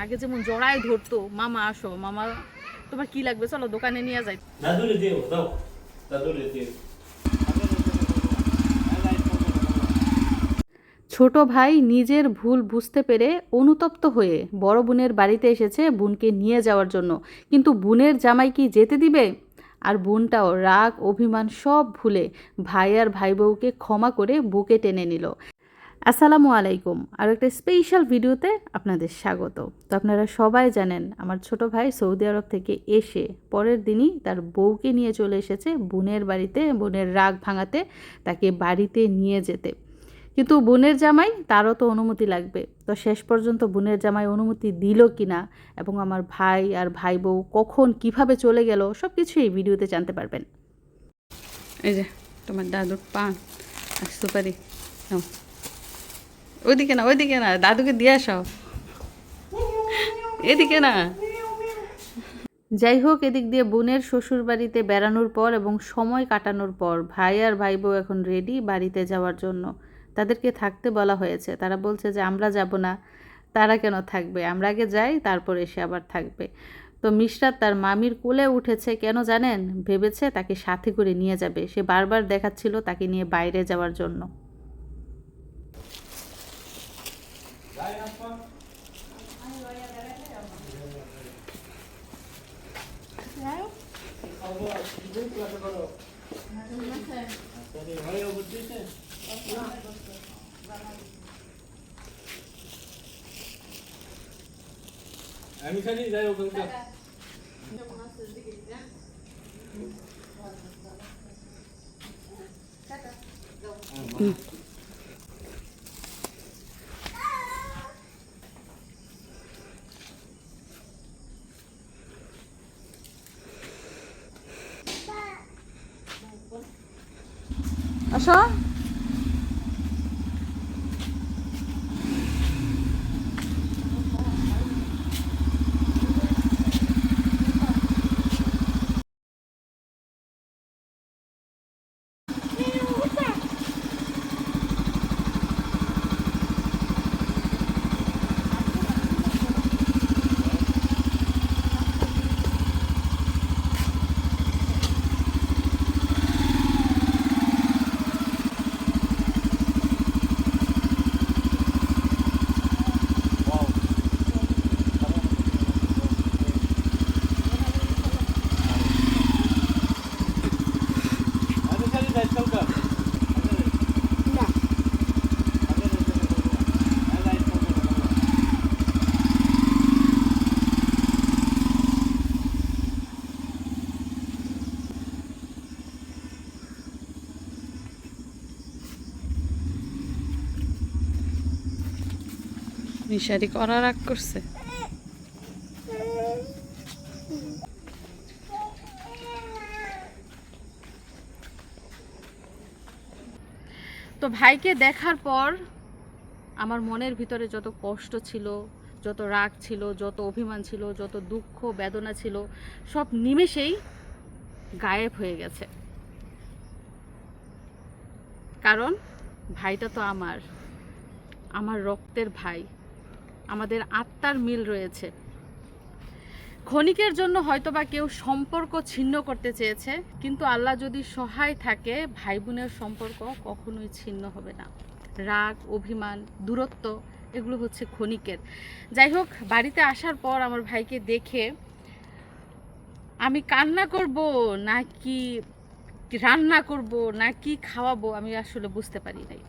আগে যেমন জড়ায় ধরতো, মামা আসো, মামা তোমার কি লাগবে, চলো দোকানে নিয়ে যাই। ছোট ভাই নিজের ভুল বুঝতে পেরে অনুতপ্ত হয়ে বড় বোনের বাড়িতে এসেছে বোনকে নিয়ে যাওয়ার জন্য, কিন্তু বোনের জামাই কি যেতে দিবে? আর বোনটাও রাগ অভিমান সব ভুলে ভাই আর ভাই বউকে ক্ষমা করে বুকে টেনে নিল। আসসালামু আলাইকুম, আর একটা স্পেশাল ভিডিওতে আপনাদের স্বাগত। তো আপনারা সবাই জানেন আমার ছোট ভাই সৌদি আরব থেকে এসে পরের দিনই তার বউকে নিয়ে চলে এসেছে বোনের বাড়িতে, বোনের রাগ ভাঙাতে, তাকে বাড়িতে নিয়ে যেতে। কিন্তু বোনের জামাই, তারও তো অনুমতি লাগবে। তো শেষ পর্যন্ত বোনের জামাই অনুমতি দিল কি না এবং আমার ভাই আর ভাই বউ কখন কিভাবে চলে গেল সব কিছু এই ভিডিওতে জানতে পারবেন। এই যে তোমার দাদুর পান আর সুপারি, ওইদিকে না, ওইদিকে না, দাদুকে দিয়ে আসাও, এদিকে না। যাই হোক, এদিক দিয়ে বোনের শ্বশুর বাড়িতে বেড়ানোর পর এবং সময় কাটানোর পর ভাই আর ভাই বউ এখন রেডি বাড়িতে যাওয়ার জন্য। তাদেরকে থাকতে বলা হয়েছে, তারা বলছে যে আমরা যাব না। তারা কেন থাকবে, আমরা আগে যাই তারপর এসে আবার থাকবে। তো মিশরাত তার মামির কোলে উঠেছে, কেন জানেন? ভেবেছে তাকে সাথে করে নিয়ে যাবে। সে বারবার দেখাচ্ছিল তাকে নিয়ে বাইরে যাওয়ার জন্য। আমি খালি যাই ওখানটা। আসো। আমি খালি যাই কালকা। মিশারি করা রাগ করছে। তো ভাইকে দেখার পর আমার মনের ভিতরে যত কষ্ট ছিল, যত রাগ ছিল, যত অভিমান ছিল, যত দুঃখ বেদনা ছিল, সব নিমেষেই গায়েব হয়ে গেছে। কারণ ভাইটা তো আমার রক্তের ভাই, আমাদের আত্মার মিল রয়েছে। ক্ষণিকের জন্য হয়তোবা কেউ সম্পর্ক ছিন্ন করতে চেয়েছে, কিন্তু আল্লাহ যদি সহায় থাকে ভাই বোনের সম্পর্ক কখনোই ছিন্ন হবে না। রাগ অভিমান দূরত্ব এগুলো হচ্ছে ক্ষণিকের। যাই হোক, বাড়িতে আসার পর আমার ভাইকে দেখে আমি কান্না করব নাকি রান্না করব নাকি খাওয়াবো আমি আসলে বুঝতে পারি নাই।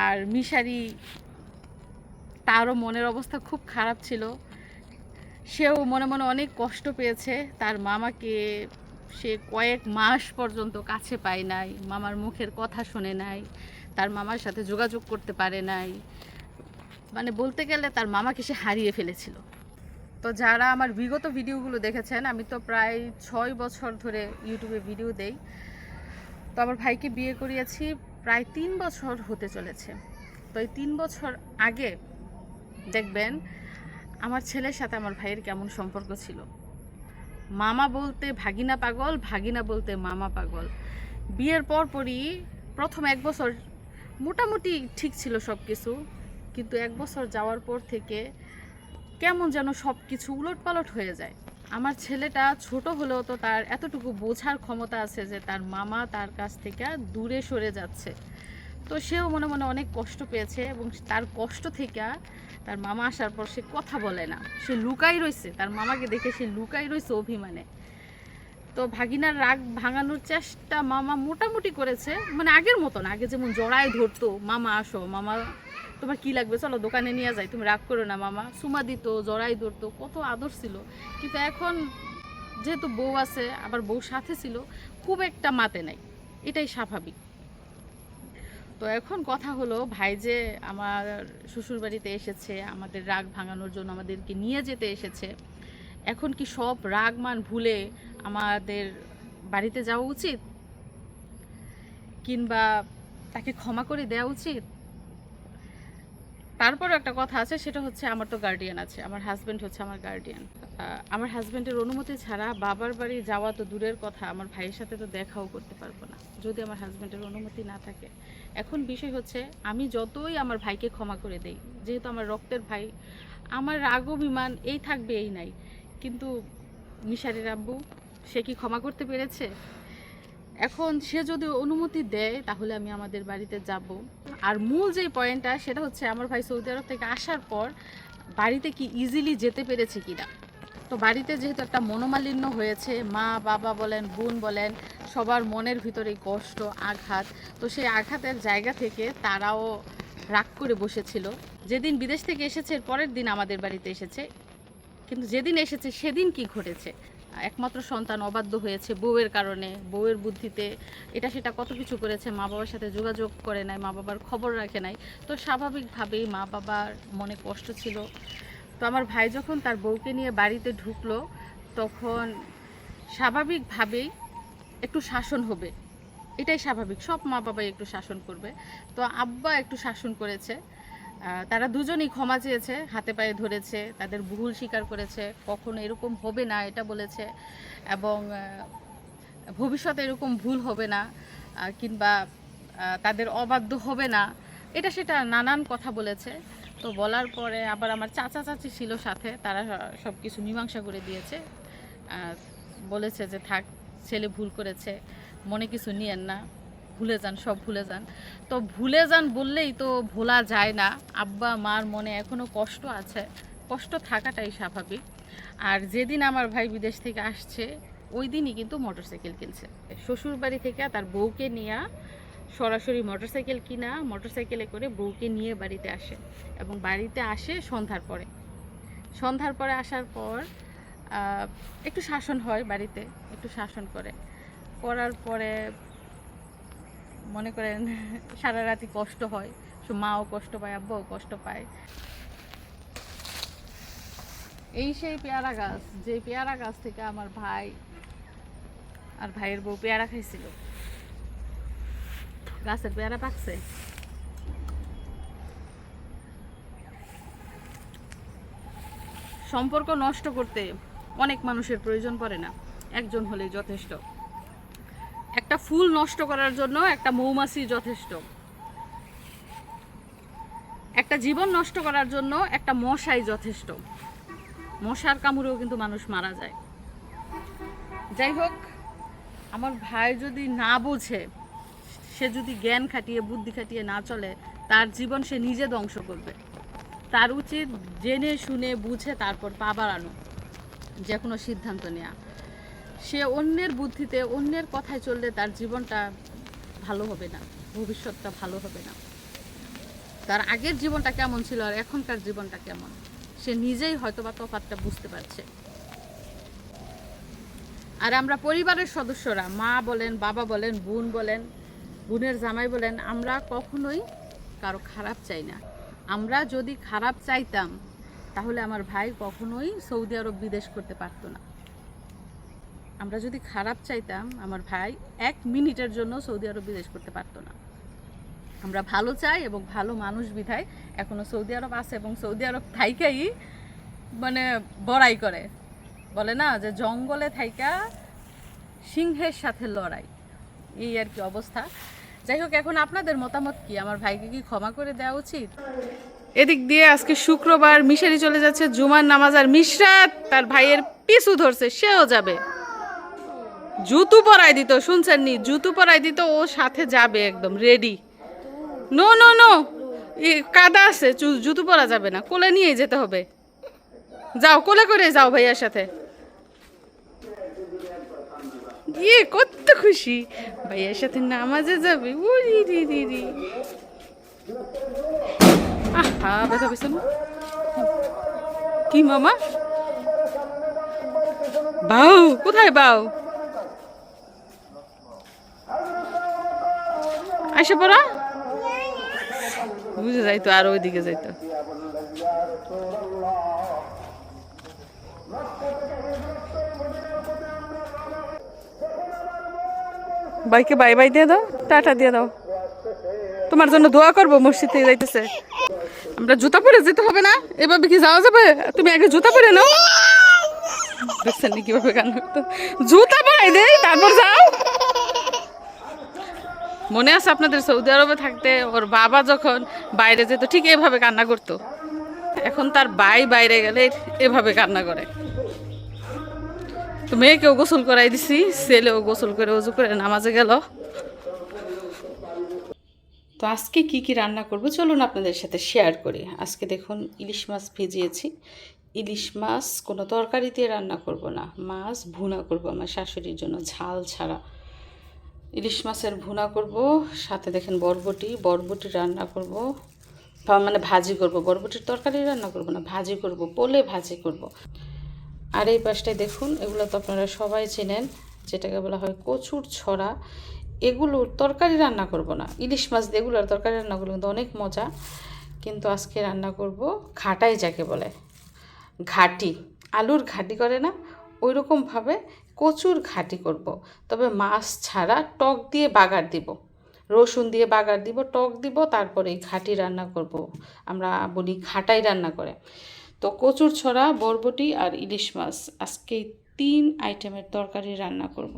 আর মিশারি, তারও মনের অবস্থা খুব খারাপ ছিল। সেও মনে মনে অনেক কষ্ট পেয়েছে। তার মামাকে সে কয়েক মাস পর্যন্ত কাছে পায় নাই, মামার মুখের কথা শোনে নাই, তার মামার সাথে যোগাযোগ করতে পারে নাই। মানে বলতে গেলে তার মামাকে সে হারিয়ে ফেলেছিল। তো যারা আমার বিগত ভিডিওগুলো দেখেছেন, আমি তো প্রায় 6 বছর ধরে ইউটিউবে ভিডিও দেই। তো আমার ভাইকে বিয়ে করিয়েছি প্রায় 3 বছর হতে চলেছে। তো এই 3 বছর আগে দেখবেন আমার ছেলের সাথে আমার ভাইয়ের কেমন সম্পর্ক ছিল। মামা বলতে ভাগিনা পাগল, ভাগিনা বলতে মামা পাগল। বিয়ের পরপরই প্রথম 1 বছর মোটামুটি ঠিক ছিল সব কিছু, কিন্তু 1 বছর যাওয়ার পর থেকে কেমন যেন সব কিছু উলটপালট হয়ে যায়। আমার ছেলেটা ছোট হলেও তো তার এতটুকু বোঝার ক্ষমতা আছে যে তার মামা তার কাছ থেকে দূরে সরে যাচ্ছে। তো সেও মনে মনে অনেক কষ্ট পেয়েছে এবং তার কষ্ট থেকে তার মামা আসার পর সে কথা বলে না, সে লুকাই রয়েছে, তার মামাকে দেখে সে লুকাই রয়েছে অভিমানে। তো ভাগিনার রাগ ভাঙানোর চেষ্টা মামা মোটামুটি করেছে, মানে আগের মতন, আগে যেমন জড়ায় ধরতো, মামা আসো, মামা তোমার কি লাগবে, চলো দোকানে নিয়ে যাই, তুমি রাগ করো না, মামা সুমা দিত, জড়াই ধরতো, কত আদর ছিল। কিন্তু এখন যেহেতু বউ আছে, আবার বউ সাথে ছিল, খুব একটা মাতে নাই, এটাই স্বাভাবিক। তো এখন কথা হলো, ভাই যে আমার শ্বশুরবাড়িতে এসেছে আমাদের রাগ ভাঙানোর জন্য, আমাদেরকে নিয়ে যেতে এসেছে, এখন কি সব রাগ মান ভুলে আমাদের বাড়িতে যাওয়া উচিত, কিংবা তাকে ক্ষমা করে দেওয়া উচিত? তারপরও একটা কথা আছে, সেটা হচ্ছে আমার তো গার্ডিয়ান আছে, আমার হাজব্যান্ড হচ্ছে আমার গার্ডিয়ান। আমার হাজব্যান্ডের অনুমতি ছাড়া বাবার বাড়ি যাওয়া তো দূরের কথা, আমার ভাইয়ের সাথে তো দেখাও করতে পারবো না যদি আমার হাজব্যান্ডের অনুমতি না থাকে। এখন বিষয় হচ্ছে, আমি যতই আমার ভাইকে ক্ষমা করে দেই, যেহেতু আমার রক্তের ভাই, আমার রাগ অভিমান এই থাকবে এই নাই, কিন্তু মিশারির আব্বু, সে কি ক্ষমা করতে পেরেছে? এখন সে যদি অনুমতি দেয় তাহলে আমি আমাদের বাড়িতে যাব। আর মূল যে পয়েন্টটা, সেটা হচ্ছে আমার ভাই সৌদি আরব থেকে আসার পর বাড়িতে কি ইজিলি যেতে পেরেছে কিনা। তো বাড়িতে যেহেতু একটা মনোমালিন্য হয়েছে, মা বাবা বলেন, বোন বলেন, সবার মনের ভিতরেই কষ্ট, আঘাত। তো সেই আঘাতের জায়গা থেকে তারাও রাগ করে বসেছিল। যেদিন বিদেশ থেকে এসেছে এর পরের দিন আমাদের বাড়িতে এসেছে, কিন্তু যেদিন এসেছে সেদিন কি ঘটেছে, একমাত্র সন্তান অবাধ্য হয়েছে বউয়ের কারণে, বউয়ের বুদ্ধিতে এটা সেটা কত কিছু করেছে, মা বাবার সাথে যোগাযোগ করে নাই, মা বাবার খবর রাখে নাই। তো স্বাভাবিকভাবেই মা বাবার মনে কষ্ট ছিল। তো আমার ভাই যখন তার বউকে নিয়ে বাড়িতে ঢুকলো, তখন স্বাভাবিকভাবেই একটু শাসন হবে, এটাই স্বাভাবিক, সব মা বাবাই একটু শাসন করবে। তো আব্বা একটু শাসন করেছে, তারা দুজনেই ক্ষমা চেয়েছে, হাতে পায়ে ধরেছে, তাদের ভুল স্বীকার করেছে, কখনো এরকম হবে না এটা বলেছে, এবং ভবিষ্যতে এরকম ভুল হবে না, কিংবা তাদের অবাধ্য হবে না, এটা সেটা নানান কথা বলেছে। তো বলার পরে আবার আমার চাচা চাচি ছিল সাথে, তারা সব কিছু মীমাংসা করে দিয়েছে, বলেছে যে থাক, ছেলে ভুল করেছে, মনে কিছু নিয়েন না, ভুলে যান, সব ভুলে যান। তো ভুলে যান বললেই তো ভোলা যায় না, আব্বা মার মনে এখনও কষ্ট আছে, কষ্ট থাকাটাই স্বাভাবিক। আর যেদিন আমার ভাই বিদেশ থেকে আসছে ওই দিনই কিন্তু মোটরসাইকেল কিনছে, শ্বশুরবাড়ি থেকে তার বউকে নিয়ে সরাসরি মোটরসাইকেল কিনা, মোটরসাইকেলে করে বউকে নিয়ে বাড়িতে আসে, এবং বাড়িতে আসে সন্ধ্যার পরে। সন্ধ্যার পরে আসার পর একটু শাসন হয় বাড়িতে, একটু শাসন করার পরে মনে করেন সারা রাতি কষ্ট হয়, মাও কষ্ট পায়, আব্বাও কষ্ট পায়। এই সেই পেয়ারা গাছ, যে পেয়ারা গাছ থেকে আমার ভাই আর ভাইয়ের বউ পেয়ারা খাইছিল, গাছের পেয়ারা পাকছে। সম্পর্ক নষ্ট করতে অনেক মানুষের প্রয়োজন পড়ে না, একজন হলেই যথেষ্ট। একটা ফুল নষ্ট করার জন্য একটা মৌমাছি যথেষ্ট, একটা জীবন নষ্ট করার জন্য একটা মশাই যথেষ্ট। মশার কামড়েও কিন্তু মানুষ মারা যায়। যাই হোক, আমার ভাই যদি না বোঝে, সে যদি জ্ঞান খাটিয়ে বুদ্ধি খাটিয়ে না চলে, তার জীবন সে নিজে ধ্বংস করবে। তার উচিত জেনে শুনে বুঝে তারপর পা বাড়ানো, যে কোনো সিদ্ধান্ত নেওয়া। সে অন্যের বুদ্ধিতে, অন্যের কথায় চললে তার জীবনটা ভালো হবে না, ভবিষ্যৎটা ভালো হবে না। তার আগের জীবনটা কেমন ছিল আর এখনকার জীবনটা কেমন, সে নিজেই হয়তোবা তফাৎটা বুঝতে পারছে। আর আমরা পরিবারের সদস্যরা, মা বলেন, বাবা বলেন, বোন বলেন, বোনের জামাই বলেন, আমরা কখনোই কারো খারাপ চাই না। আমরা যদি খারাপ চাইতাম তাহলে আমার ভাই কখনোই সৌদি আরব বিদেশ করতে পারতো না। আমরা যদি খারাপ চাইতাম, আমার ভাই 1 মিনিটের জন্য সৌদি আরব বিদেশ করতে পারতো না। আমরা ভালো চাই এবং ভালো মানুষ বিধায় এখনো সৌদি আরব আছে, এবং সৌদি আরব থাইকাই মানে বড়াই করে, বলে না যে জঙ্গলে থাইকা সিংহের সাথে লড়াই, এই আর কি অবস্থা। যাই হোক, এখন আপনাদের মতামত কি? আমার ভাইকে কি ক্ষমা করে দেওয়া উচিত? এদিক দিয়ে আজকে শুক্রবার, মিশারি চলে যাচ্ছে জুমার নামাজ, আর মিশরাত তার ভাইয়ের পিছু ধরছে, সেও যাবে। জুতো পরাই দিত, শুনছেন নি, জুতো পরাই দিত, ও সাথে যাবে একদম রেডি। নো নো নো, কাদা আছে, জুতো পরা যাবে না, কোলে নিয়ে যেতে হবে। যাও, কোলে করে যাও ভাইয়ার সাথে। ইয়ে কত খুশি, ভাইয়ার সাথে নামাজে যাবে। উরি রি রি রি, আহা ব্যথা পেয়েছে না? কি মামা? বাউ কোথায় বাউ? আইসা পড়া বুঝে যাইতো, আর ওইদিকে যাইতো। বাইকে বাই বাই দিয়ে দাও, টাটা দিয়ে দাও। তোমার জন্য দোয়া করবো, মসজিদ থেকে যাইতেছে। আমরা জুতা পরে যেতে হবে না, এভাবে কি যাওয়া যাবে? তুমি আগে জুতা পরে নাও। দেখছেন নি কিভাবে কান্না করতো? জুতা পরাই দেই তারপর যাও। মনে আছে আপনাদের সৌদি আরবে থাকতে ওর বাবা যখন বাইরে যেত ঠিক এভাবে কান্না করতো। এখন তার ভাই বাইরে গেলে এভাবে কান্না করে। তো মেয়েকেও গোসল করাই দিছি, ছেলেও গোসল করে ওযু করে নামাজে গেল। তো আজকে কি কি রান্না করব চলুন আপনাদের সাথে শেয়ার করি। আজকে দেখুন ইলিশ মাছ ভিজিয়েছি। ইলিশ মাছ কোনো তরকারি দিয়ে রান্না করব না, মাছ ভুনা করব আমার শাশুড়ির জন্য, ঝাল ছাড়া ইলিশ মাছের ভুনা করব। সাথে দেখেন বরবটি রান্না করব, মানে ভাজি করব। বরবটির তরকারি রান্না করব না, ভাজি করব, পোলে ভাজি করব। আর এই পাশটায় দেখুন, এগুলো তো আপনারা সবাই চেনেন, যেটাকে বলা হয় কচুর ছড়া। এগুলোর তরকারি রান্না করব না, ইলিশ মাছ দিয়ে এগুলোর তরকারি রান্না করবো কিন্তু অনেক মজা। কিন্তু আজকে রান্না করব ঘাটাই, যাকে বলে ঘাটি, আলুর ঘাটি করে না ওই রকমভাবে কচুর ঘাটি করব। তবে মাছ ছাড়া টক দিয়ে বাগার দিব, রসুন দিয়ে বাগার দিব, টক দিব, তারপরে এই ঘাটি রান্না করব। আমরা বলি ঘাটাই রান্না করে। তো কচুর ছড়া, বরবটি আর ইলিশ মাছ, আজকে 3 আইটেমের তরকারি রান্না করব।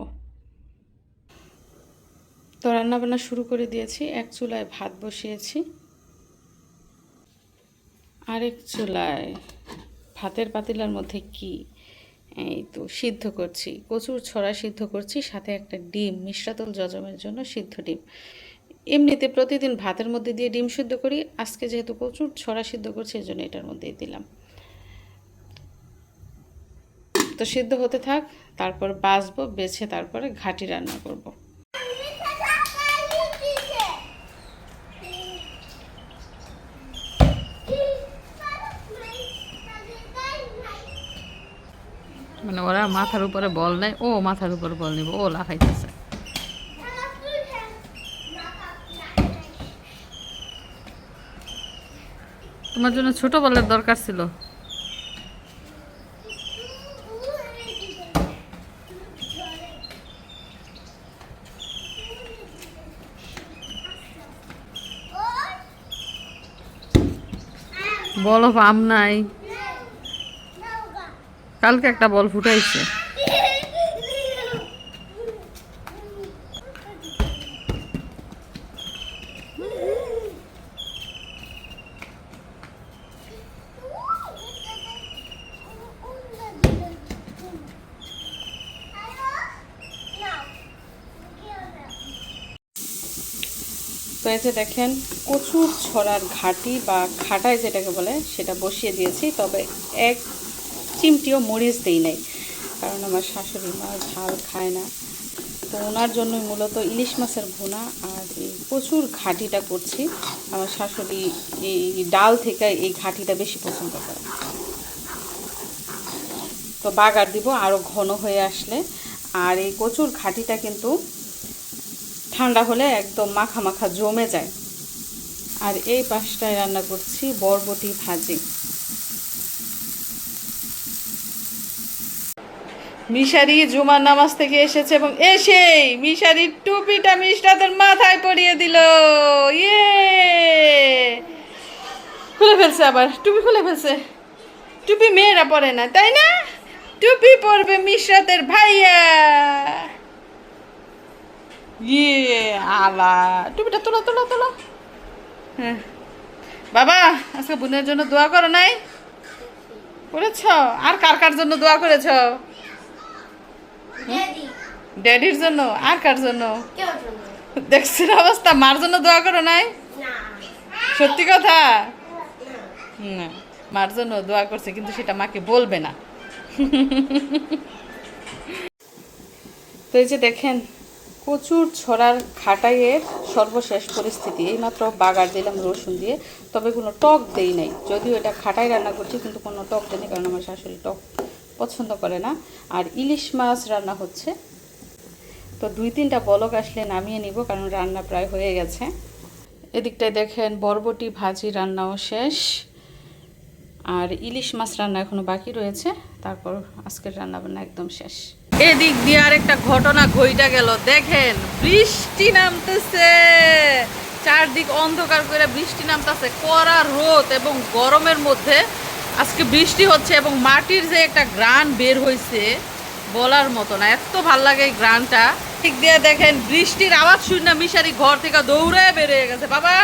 তো রান্নাবান্না শুরু করে দিয়েছি। এক চুলায় ভাত বসিয়েছি, আরেক চুলায় ভাতের পাতিলার মধ্যে কি এই তো সিদ্ধ করছি, কচুর ছড়া সিদ্ধ করছি, সাথে একটা ডিম, মিশরাতুল জজমের জন্য সিদ্ধ ডিম। এমনিতে প্রতিদিন ভাতের মধ্যে দিয়ে ডিম সিদ্ধ করি, আজকে যেহেতু কচুর ছড়া সিদ্ধ করছি এই জন্য এটার মধ্যেই দিলাম। তো সিদ্ধ হতে থাক, তারপর বাছবো, বেছে তারপরে ঘাটি রান্না করব। মানে ওরা মাথার উপরে বল নেয়, ও মাথার উপরে বল নিব, ও লাফাইতেছে। তোমার জন্য ছোট বলের দরকার ছিল। বল পাম নাই, কালকে একটা বল ফুটাইছে। তো এই যে দেখেন কচুর ছড়ার ঘাটি বা ঘাটাই যেটাকে বলে সেটা বসিয়ে দিয়েছি। তবে এক চিমটিও মরিচ দেই নাই, কারণ আমার শাশুড়ি মা ঝাল খায় না। তো ওনার জন্যই মূলত ইলিশ মাছের ভুনা আর এই কচুর ঘাটিটা করছি। আমার শাশুড়ি এই ডাল থেকে এই ঘাটিটা বেশি পছন্দ করে। তো বাগার দিব আরও ঘন হয়ে আসলে। আর এই কচুর ঘাটিটা কিন্তু ঠান্ডা হলে একদম মাখা মাখা জমে যায়। আর এই পাশটায় রান্না করছি বরবটি ভাজি। মিশারি জুমার নামাজ থেকে এসেছে এবং এসেই মিশারির টুপিটা মিশরাতের মাথায় পরিয়ে দিল। ইয়ে, খুলে ফেলছে, আবার টুপি খুলে ফেলছে। টুপি মেয়েরা পরে না, তাই না? টুপি পরবে মিশরাতের ভাইয়া। ইয়ে আলা, টুপিটা তোলো তোলো তোলো। হ্যাঁ, বাবা আজকে বোনের জন্য দোয়া করো নাই? করেছ? আর কার কার জন্য দোয়া করেছ? ড্যাডির জন্য। আর কার জন্য? দেখছেন অবস্থা, মার জন্য দোয়া করো নাই? সত্যি কথা না, মার জন্য দোয়া করছে কিন্তু সেটা মাকে বলবে না। তো এই যে দেখেন কচুর ছড়ার খাটাইয়ের সর্বশেষ পরিস্থিতি। এইমাত্র বাগার দিলাম রসুন দিয়ে, তবে কোনো টক দেই নাই। যদিও এটা খাটাই রান্না করছি কিন্তু কোনো টক দেয়নি, কারণ আমার শাশুড়ি টক পছন্দ করে না। আর ইলিশ মাছ রান্না হচ্ছে, তো 2-3টা বলক আসলে নামিয়ে নিব, কারণ রান্না প্রায় হয়ে গেছে। এদিকটায় দেখেন বরবটি ভাজি রান্নাও শেষ, আর ইলিশ মাছ রান্না এখনো বাকি রয়েছে। তারপর আজকের রান্না বান্না একদম শেষ। এদিক দিয়ে আরেকটা ঘটনা ঘইটা গেল। দেখেন বৃষ্টি নামতেছে, চারদিক অন্ধকার করে বৃষ্টি নামতেছে, কড়া রোদ এবং গরমের মধ্যে আজকে বৃষ্টি হচ্ছে, এবং মাটির যে একটা গ্রান বের হয়েছে বলার মতো না, এত ভাল লাগে এই গ্রানটা। ঠিক দিয়ে দেখেন বৃষ্টির আওয়াজ শুনে মিশারি ঘর থেকে দৌড়ে বেরিয়ে গেছে। বাবা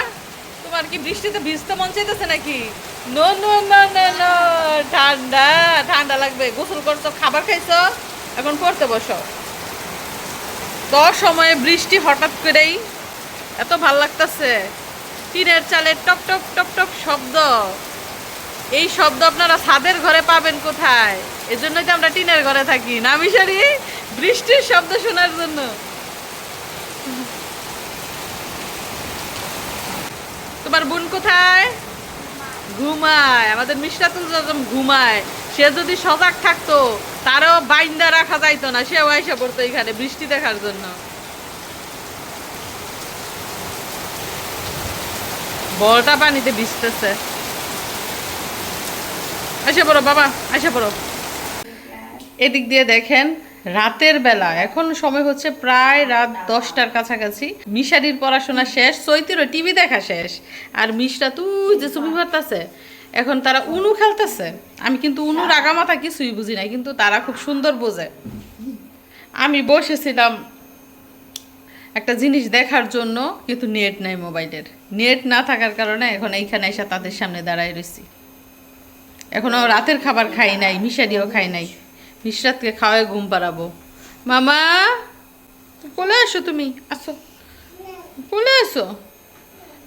তোমার কি বৃষ্টিতে ভিজতে মন চাইতেছে নাকি? No no no no no, ঠান্ডা ঠান্ডা লাগবে। গোসল করছো, খাবার খাইছো, এখন পড়তে বসো। তো সময়ে বৃষ্টি হঠাৎ করেই এত ভাল লাগতেছে। টিনের চালের টক টক টক টক শব্দ, এই শব্দ আপনারা ছাদের ঘরে পাবেন কোথায়? এজন্যই তো আমরা টিনের ঘরে থাকি না মিশারি, বৃষ্টির শব্দ শোনার জন্য। তোমার বোন কোথায়? ঘুমায়। আমাদের মিশরাতুল যখন ঘুমায়, সে যদি সজাগ থাকতো তারও বাইন্দা রাখা যাইতো না, সেও আইসা পড়তো এখানে বৃষ্টি দেখার জন্য। বলটা পানিতে ভিজতেছে। আইসা পড়ো বাবা, আইসা পড়ো। এদিক দিয়ে দেখেন রাতের বেলা, এখন সময় হচ্ছে প্রায় রাত 10টার কাছাকাছি। মিশারির পড়াশোনা শেষ, চৈতিরও টিভি দেখা শেষ, আর মিশরা তুই যে ছবি পারতাছে। এখন তারা উনু খেলতেছে। আমি কিন্তু উনুর আগামাথা কিছুই বুঝি নাই, কিন্তু তারা খুব সুন্দর বোঝে। আমি বসেছিলাম একটা জিনিস দেখার জন্য, কিন্তু নেট নাই মোবাইলের। নেট না থাকার কারণে এখন এইখানে এসে তাদের সামনে দাঁড়ায় রয়েছি। এখনো রাতের খাবার খাই নাই, মিশারিও খাই নাই। মিশরাতকে খাওয়ায় ঘুম পাড়াবো। মামা কোলে আসো, তুমি আসো, কোলে আসো।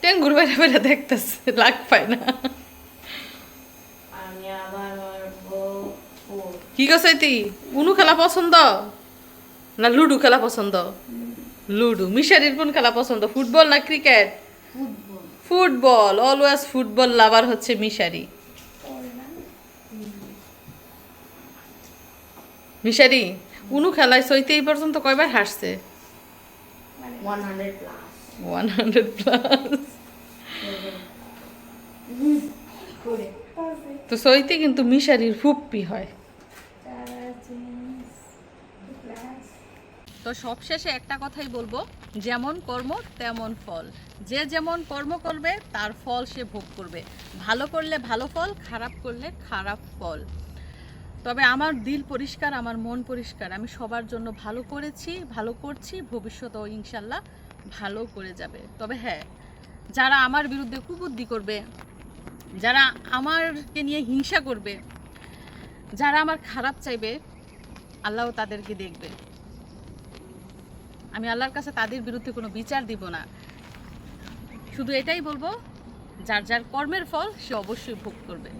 টেঙ্গুর বেড়ে বেড়ে দেখতেছে, লাগ পায় না। কি গছাইতি? উনু খেলা পছন্দ না লুডু খেলা পছন্দ? লুডু। মিশারির কোন খেলা পছন্দ, ফুটবল না ক্রিকেট? ফুটবল। অলওয়েজ ফুটবল লাভার হচ্ছে মিশারি। মিশারি উনু খেলায় সইতে এই পর্যন্ত কয়বার হাসছে? 100+। তো সইতে কিন্তু মিশারির ফুপ্পি হয়। তো সবশেষে একটা কথাই বলবো, যেমন কর্ম তেমন ফল। যে যেমন কর্ম করবে তার ফল সে ভোগ করবে। ভালো করলে ভালো ফল, খারাপ করলে খারাপ ফল। তবে আমার দিল পরিষ্কার, আমার মন পরিষ্কার। আমি সবার জন্য ভালো করেছি, ভালো করছি, ভবিষ্যতেও ইনশাল্লাহ ভালো করে যাবে। তবে হ্যাঁ, যারা আমার বিরুদ্ধে কুবুদ্ধি করবে, যারা আমারকে নিয়ে হিংসা করবে, যারা আমার খারাপ চাইবে, আল্লাহ তাদেরকে দেখবে। আমি আল্লাহর কাছে তাদের বিরুদ্ধে কোনো বিচার দিব না। শুধু এটাই বলবো, যার যার কর্মের ফল সে অবশ্যই ভোগ করবে।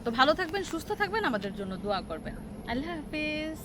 তো ভালো থাকবেন, সুস্থ থাকবেন, আমাদের জন্য দোয়া করবেন। আল্লাহ হাফেজ।